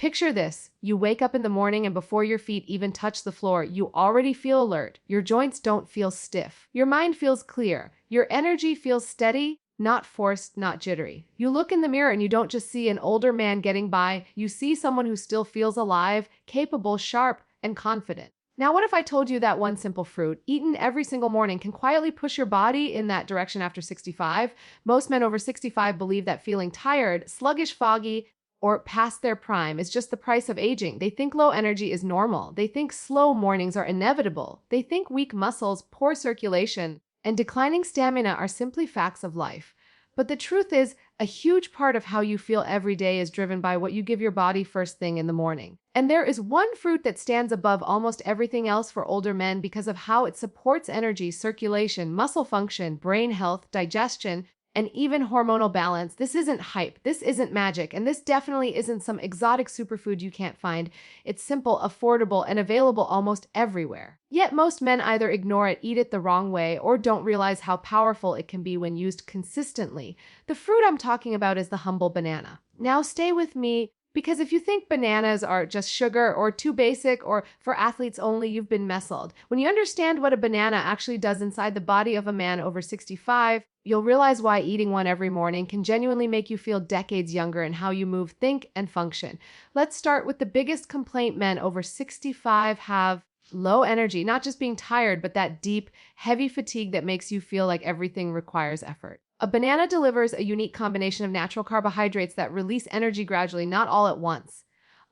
Picture this. You wake up in the morning and before your feet even touch the floor, you already feel alert. Your joints don't feel stiff. Your mind feels clear. Your energy feels steady, not forced, not jittery. You look in the mirror and you don't just see an older man getting by. You see someone who still feels alive, capable, sharp, and confident. Now, what if I told you that one simple fruit, eaten every single morning, can quietly push your body in that direction after 65? Most men over 65 believe that feeling tired, sluggish, foggy, or past their prime is just the price of aging. They think low energy is normal. They think slow mornings are inevitable. They think weak muscles, poor circulation, and declining stamina are simply facts of life. But the truth is, a huge part of how you feel every day is driven by what you give your body first thing in the morning. And there is one fruit that stands above almost everything else for older men because of how it supports energy, circulation, muscle function, brain health, digestion, and even hormonal balance. This isn't hype, this isn't magic, and this definitely isn't some exotic superfood you can't find. It's simple, affordable, and available almost everywhere. Yet most men either ignore it, eat it the wrong way, or don't realize how powerful it can be when used consistently. The fruit I'm talking about is the humble banana. Now stay with me, because if you think bananas are just sugar or too basic or for athletes only, you've been misled. When you understand what a banana actually does inside the body of a man over 65, you'll realize why eating one every morning can genuinely make you feel decades younger in how you move, think, and function. Let's start with the biggest complaint men over 65 have: low energy, not just being tired, but that deep, heavy fatigue that makes you feel like everything requires effort. A banana delivers a unique combination of natural carbohydrates that release energy gradually, not all at once.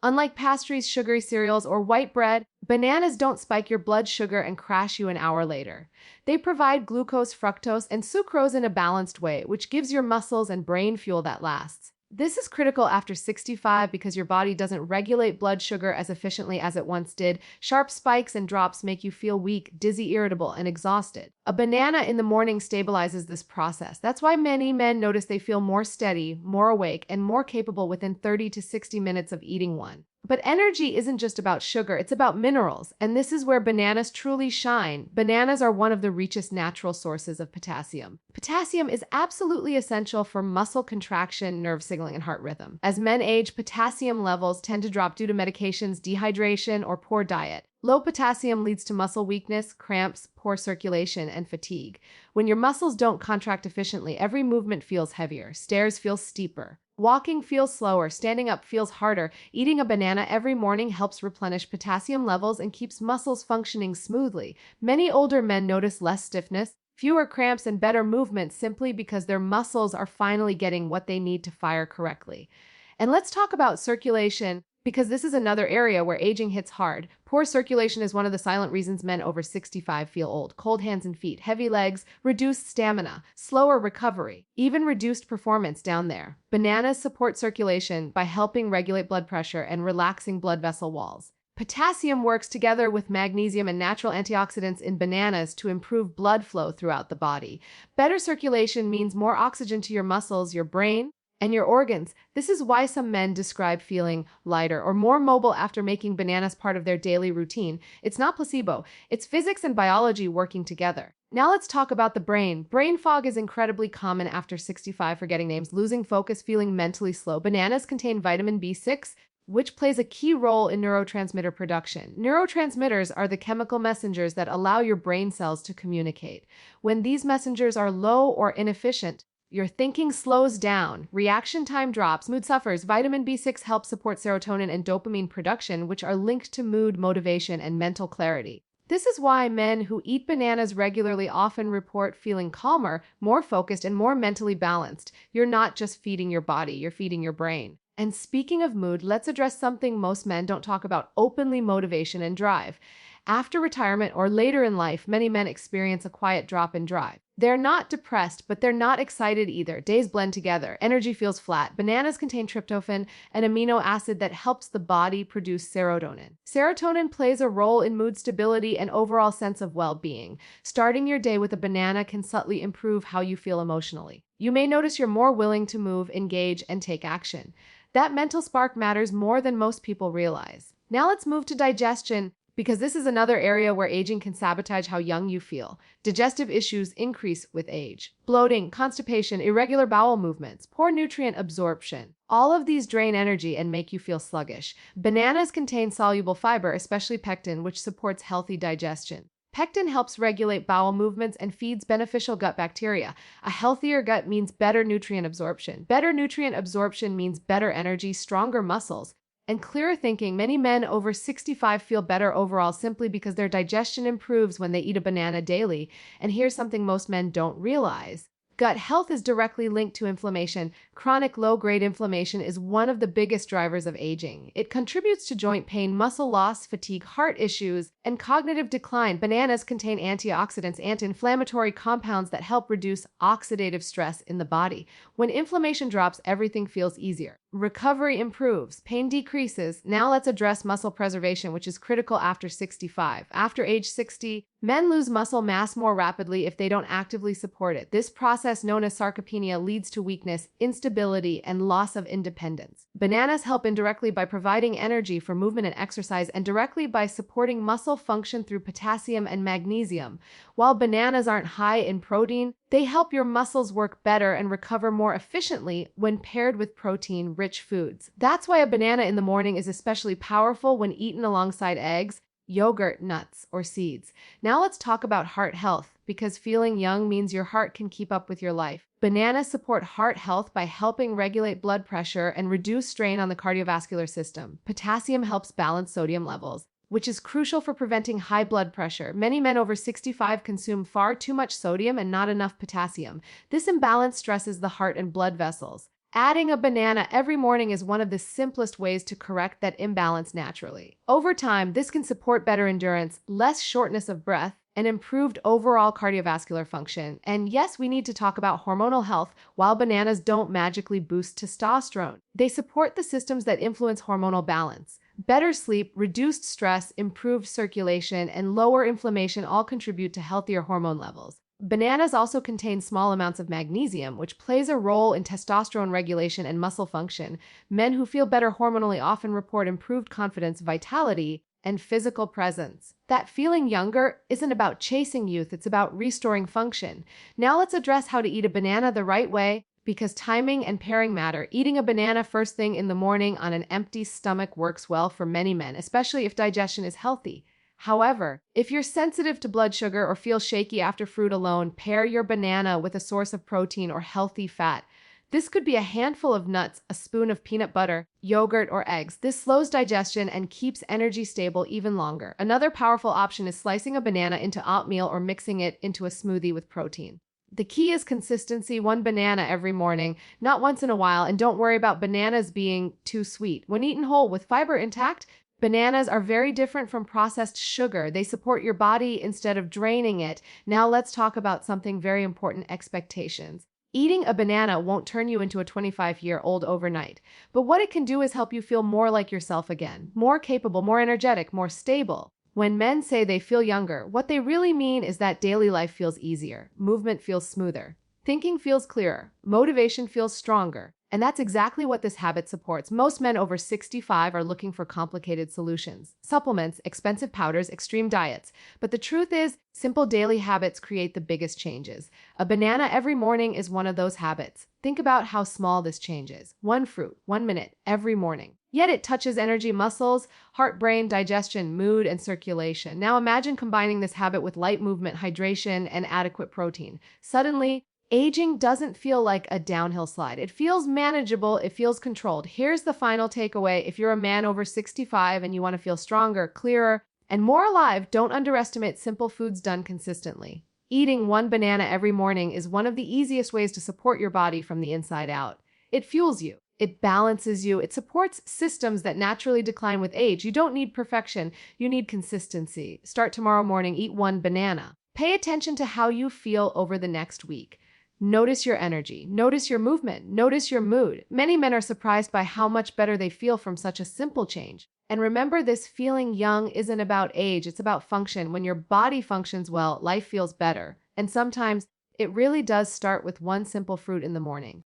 Unlike pastries, sugary cereals, or white bread, bananas don't spike your blood sugar and crash you an hour later. They provide glucose, fructose, and sucrose in a balanced way, which gives your muscles and brain fuel that lasts. This is critical after 65 because your body doesn't regulate blood sugar as efficiently as it once did. Sharp spikes and drops make you feel weak, dizzy, irritable, and exhausted. A banana in the morning stabilizes this process. That's why many men notice they feel more steady, more awake, and more capable within 30 to 60 minutes of eating one. But energy isn't just about sugar, it's about minerals, and this is where bananas truly shine. Bananas are one of the richest natural sources of potassium. Potassium is absolutely essential for muscle contraction, nerve signaling, and heart rhythm. As men age, potassium levels tend to drop due to medications, dehydration, or poor diet. Low potassium leads to muscle weakness, cramps, poor circulation, and fatigue. When your muscles don't contract efficiently, every movement feels heavier, stairs feel steeper, walking feels slower, standing up feels harder. Eating a banana every morning helps replenish potassium levels and keeps muscles functioning smoothly. Many older men notice less stiffness, fewer cramps, and better movement simply because their muscles are finally getting what they need to fire correctly. And let's talk about circulation, because this is another area where aging hits hard. Poor circulation is one of the silent reasons men over 65 feel old. Cold hands and feet, heavy legs, reduced stamina, slower recovery, even reduced performance down there. Bananas support circulation by helping regulate blood pressure and relaxing blood vessel walls. Potassium works together with magnesium and natural antioxidants in bananas to improve blood flow throughout the body. Better circulation means more oxygen to your muscles, your brain, and your organs. This is why some men describe feeling lighter or more mobile after making bananas part of their daily routine. It's not placebo, it's physics and biology working together. Now let's talk about the brain. Brain fog is incredibly common after 65, forgetting names, losing focus, feeling mentally slow. Bananas contain vitamin B6, which plays a key role in neurotransmitter production. Neurotransmitters are the chemical messengers that allow your brain cells to communicate. When these messengers are low or inefficient, your thinking slows down, reaction time drops, mood suffers. Vitamin B6 helps support serotonin and dopamine production, which are linked to mood, motivation, and mental clarity. This is why men who eat bananas regularly often report feeling calmer, more focused, and more mentally balanced. You're not just feeding your body, you're feeding your brain. And speaking of mood, let's address something most men don't talk about openly: motivation and drive. After retirement or later in life, many men experience a quiet drop in drive. They're not depressed, but they're not excited either. Days blend together. Energy feels flat. Bananas contain tryptophan, an amino acid that helps the body produce serotonin. Serotonin plays a role in mood stability and overall sense of well-being. Starting your day with a banana can subtly improve how you feel emotionally. You may notice you're more willing to move, engage, and take action. That mental spark matters more than most people realize. Now let's move to digestion, because this is another area where aging can sabotage how young you feel. Digestive issues increase with age. Bloating, constipation, irregular bowel movements, poor nutrient absorption. All of these drain energy and make you feel sluggish. Bananas contain soluble fiber, especially pectin, which supports healthy digestion. Pectin helps regulate bowel movements and feeds beneficial gut bacteria. A healthier gut means better nutrient absorption. Better nutrient absorption means better energy, stronger muscles, and clearer thinking. Many men over 65 feel better overall simply because their digestion improves when they eat a banana daily. And here's something most men don't realize. Gut health is directly linked to inflammation. Chronic low-grade inflammation is one of the biggest drivers of aging. It contributes to joint pain, muscle loss, fatigue, heart issues, and cognitive decline. Bananas contain antioxidants, anti-inflammatory compounds that help reduce oxidative stress in the body. When inflammation drops, everything feels easier. Recovery improves, pain decreases. Now let's address muscle preservation, which is critical after 65. After age 60, men lose muscle mass more rapidly if they don't actively support it. This process, known as sarcopenia, leads to weakness, instability, and loss of independence. Bananas help indirectly by providing energy for movement and exercise, and directly by supporting muscle function through potassium and magnesium. While bananas aren't high in protein, they help your muscles work better and recover more efficiently when paired with protein-rich foods. That's why a banana in the morning is especially powerful when eaten alongside eggs, yogurt, nuts, or seeds. Now let's talk about heart health, because feeling young means your heart can keep up with your life. Bananas support heart health by helping regulate blood pressure and reduce strain on the cardiovascular system. Potassium helps balance sodium levels, which is crucial for preventing high blood pressure. Many men over 65 consume far too much sodium and not enough potassium. This imbalance stresses the heart and blood vessels. Adding a banana every morning is one of the simplest ways to correct that imbalance naturally. Over time, this can support better endurance, less shortness of breath, and improved overall cardiovascular function. And yes, we need to talk about hormonal health. While bananas don't magically boost testosterone, they support the systems that influence hormonal balance. Better sleep, reduced stress, improved circulation, and lower inflammation all contribute to healthier hormone levels. Bananas also contain small amounts of magnesium, which plays a role in testosterone regulation and muscle function. Men who feel better hormonally often report improved confidence, vitality, and physical presence. That feeling younger isn't about chasing youth, it's about restoring function. Now let's address how to eat a banana the right way, because timing and pairing matter. Eating a banana first thing in the morning on an empty stomach works well for many men, especially if digestion is healthy. However, if you're sensitive to blood sugar or feel shaky after fruit alone, pair your banana with a source of protein or healthy fat. This could be a handful of nuts, a spoon of peanut butter, yogurt, or eggs. This slows digestion and keeps energy stable even longer. Another powerful option is slicing a banana into oatmeal or mixing it into a smoothie with protein. The key is consistency, one banana every morning, not once in a while, and don't worry about bananas being too sweet. When eaten whole with fiber intact, bananas are very different from processed sugar. They support your body instead of draining it. Now let's talk about something very important: expectations. Eating a banana won't turn you into a 25-year-old overnight, but what it can do is help you feel more like yourself again, more capable, more energetic, more stable. When men say they feel younger, what they really mean is that daily life feels easier, movement feels smoother, thinking feels clearer, motivation feels stronger. And that's exactly what this habit supports. Most men over 65 are looking for complicated solutions: supplements, expensive powders, extreme diets. But the truth is, simple daily habits create the biggest changes. A banana every morning is one of those habits. Think about how small this change is. One fruit, 1 minute, every morning. Yet it touches energy, muscles, heart, brain, digestion, mood, and circulation. Now imagine combining this habit with light movement, hydration, and adequate protein. Suddenly, aging doesn't feel like a downhill slide. It feels manageable, it feels controlled. Here's the final takeaway. If you're a man over 65 and you want to feel stronger, clearer, and more alive, don't underestimate simple foods done consistently. Eating one banana every morning is one of the easiest ways to support your body from the inside out. It fuels you. It balances you. It supports systems that naturally decline with age. You don't need perfection. You need consistency. Start tomorrow morning. Eat one banana. Pay attention to how you feel over the next week. Notice your energy. Notice your movement. Notice your mood. Many men are surprised by how much better they feel from such a simple change. And remember, this feeling young isn't about age. It's about function. When your body functions well, life feels better. And sometimes it really does start with one simple fruit in the morning.